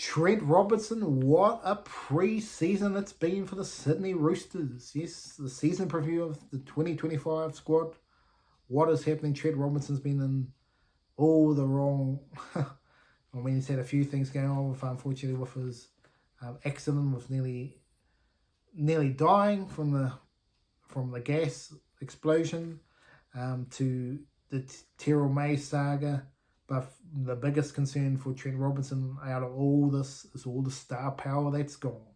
Trent Robinson, what a pre-season it's been for the Sydney Roosters. Yes, the season preview of the 2025 squad. What is happening? Trent Robinson's been in all the wrong... I mean, he's had a few things going on, unfortunately, with his accident, with nearly dying from the gas explosion, to the Terrell May saga. But the biggest concern for Trent Robinson out of all this is all the star power that's gone.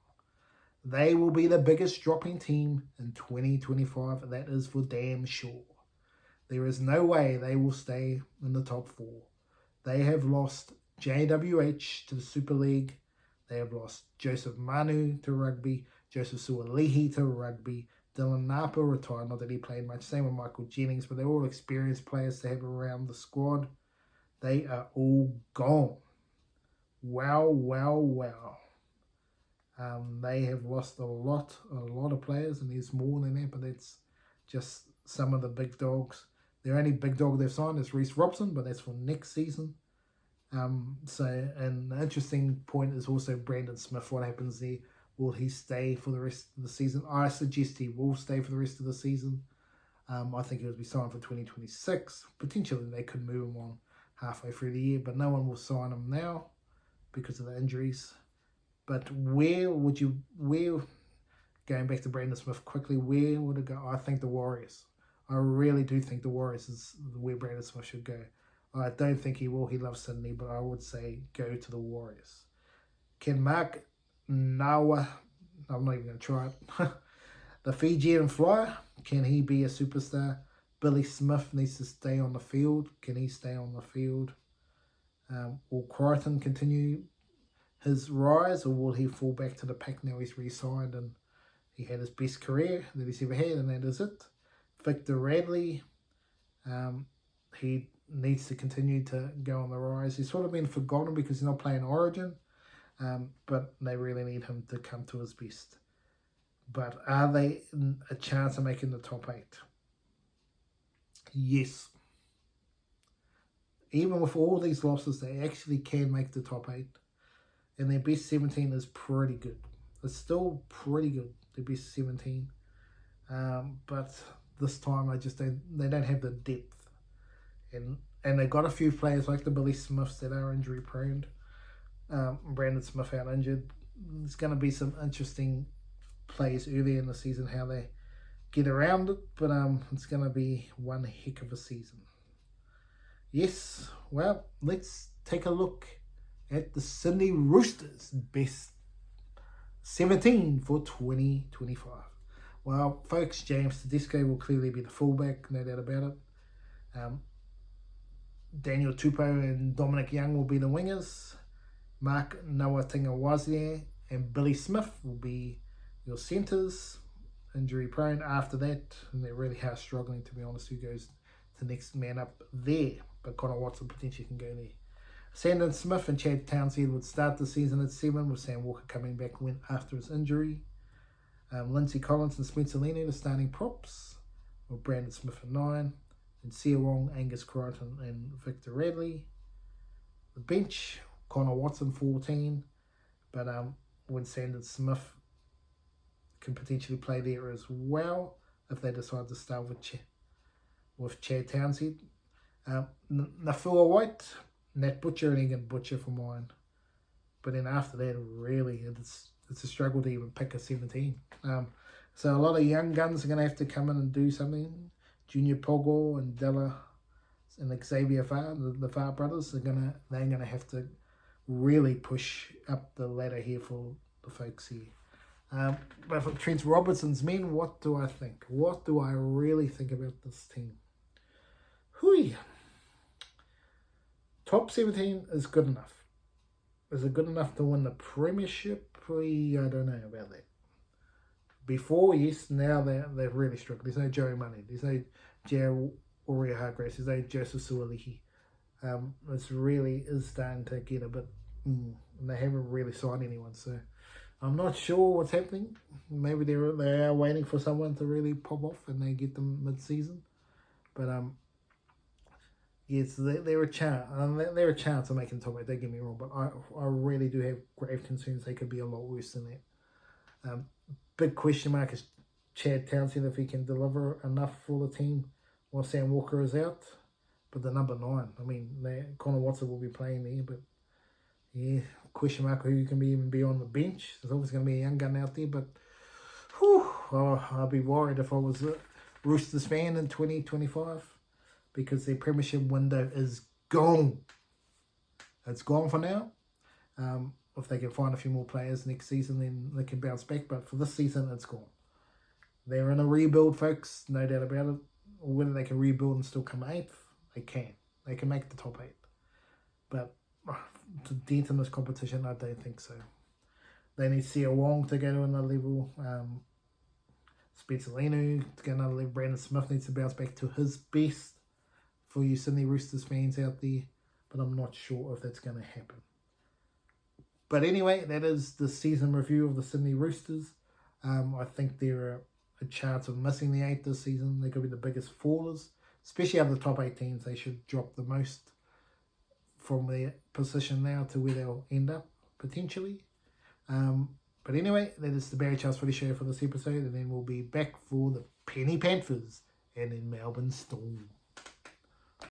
They will be the biggest dropping team in 2025. That is for damn sure. There is no way they will stay in the top four. They have lost JWH to the Super League. They have lost Joseph Manu to rugby, Joseph Suaali to rugby, Dylan Napa retired, not that he played much, same with Michael Jennings, but they're all experienced players to have around the squad. They are all gone. Wow. They have lost a lot of players, and there's more than that, but that's just some of the big dogs. The only big dog they've signed is Reece Robson, but that's for next season. And the interesting point is also Brandon Smith. What happens there? Will he stay for the rest of the season? I suggest he will stay for the rest of the season. I think he'll be signed for 2026. Potentially they could move him on halfway through the year, but no one will sign him now because of the injuries. But going back to Brandon Smith quickly, where would it go? I think the Warriors. I really do think the Warriors is where Brandon Smith should go. I don't think he will. He loves Sydney, but I would say go to the Warriors. Can Mark Nawa, I'm not even going to try it, the Fijian flyer, can he be a superstar? Billy Smith needs to stay on the field. Can he stay on the field? Will Crichton continue his rise, or will he fall back to the pack now he's re-signed and he had his best career that he's ever had, and that is it? Victor Radley, he needs to continue to go on the rise. He's sort of been forgotten because he's not playing Origin, but they really need him to come to his best. But are they a chance of making the top 8? Yes. Even with all these losses, they actually can make the top 8. And their best 17 is pretty good. It's still pretty good, their best 17. But this time they don't have the depth. And they've got a few players like the Billy Smiths that are injury prone. Brandon Smith out injured. There's going to be some interesting plays early in the season, how they get around it, but it's going to be one heck of a season. Yes, well, let's take a look at the Sydney Roosters best 17 for 2025. Well, folks, James Tedesco will clearly be the fullback, no doubt about it. Daniel Tupou and Dominic Young will be the wingers. Mark Nawatanga-Wazier and Billy Smith will be your centres. Injury prone after that, and they really are struggling, to be honest, who goes to next man up there. But Connor Watson potentially can go there. Sandon Smith and Chad Townsend would start the season at 7, with Sam Walker coming back after his injury. Lindsay Collins and Spencer Leno, the starting props, with Brandon Smith at 9. And Sia Wong, Angus Crichton and Victor Radley. The bench, Connor Watson 14, but when Sandon Smith can potentially play there as well if they decide to start with Chad Townsend. Nafua White, Nat Butcher and Egan Butcher for mine. But then after that, really, it's a struggle to even pick a 17. So a lot of young guns are going to have to come in and do something. Junior Pogo and Della and Xavier Farr, the Farr brothers, they're gonna have to really push up the ladder here for the folks here. But for Trent Robinson's men, what do I think? What do I really think about this team? Hui. Top 17 is good enough. Is it good enough to win the premiership? I don't know about that. Before, yes, now they've really struggled. There's no Joey Manu. There's no Gerald Aurea Hargraves. There's no Joseph Suaali. It's really is starting to get a bit... and they haven't really signed anyone, so I'm not sure what's happening. Maybe they are waiting for someone to really pop off and they get them mid-season. But yes, they're a chance. They're a chance of making top 8. Don't get me wrong, but I really do have grave concerns. They could be a lot worse than that. Big question mark is Chad Townsend, if he can deliver enough for the team while Sam Walker is out. But the number 9, I mean, Connor Watson will be playing there, but yeah, question mark who can even be on the bench. There's always going to be a young gun out there, but I'd be worried if I was a Roosters fan in 2025 because their premiership window is gone. It's gone for now. If they can find a few more players next season, then they can bounce back. But for this season, it's gone. They're in a rebuild, folks, no doubt about it. Or whether they can rebuild and still come 8th, they can. They can make the top 8. But to dent in this competition, I don't think so. They need Sia Wong to go to another level. Spencer Lenu to go another level. Brandon Smith needs to bounce back to his best for you Sydney Roosters fans out there. But I'm not sure if that's going to happen. But anyway, that is the season review of the Sydney Roosters. I think they're a chance of missing the 8 this season. They could be the biggest fallers. Especially out of the top 8 teams, they should drop the most from their position now to where they'll end up, potentially. But anyway, that is the Barry Charles Footy Show for this episode. And then we'll be back for the Penny Panthers and then Melbourne Storm.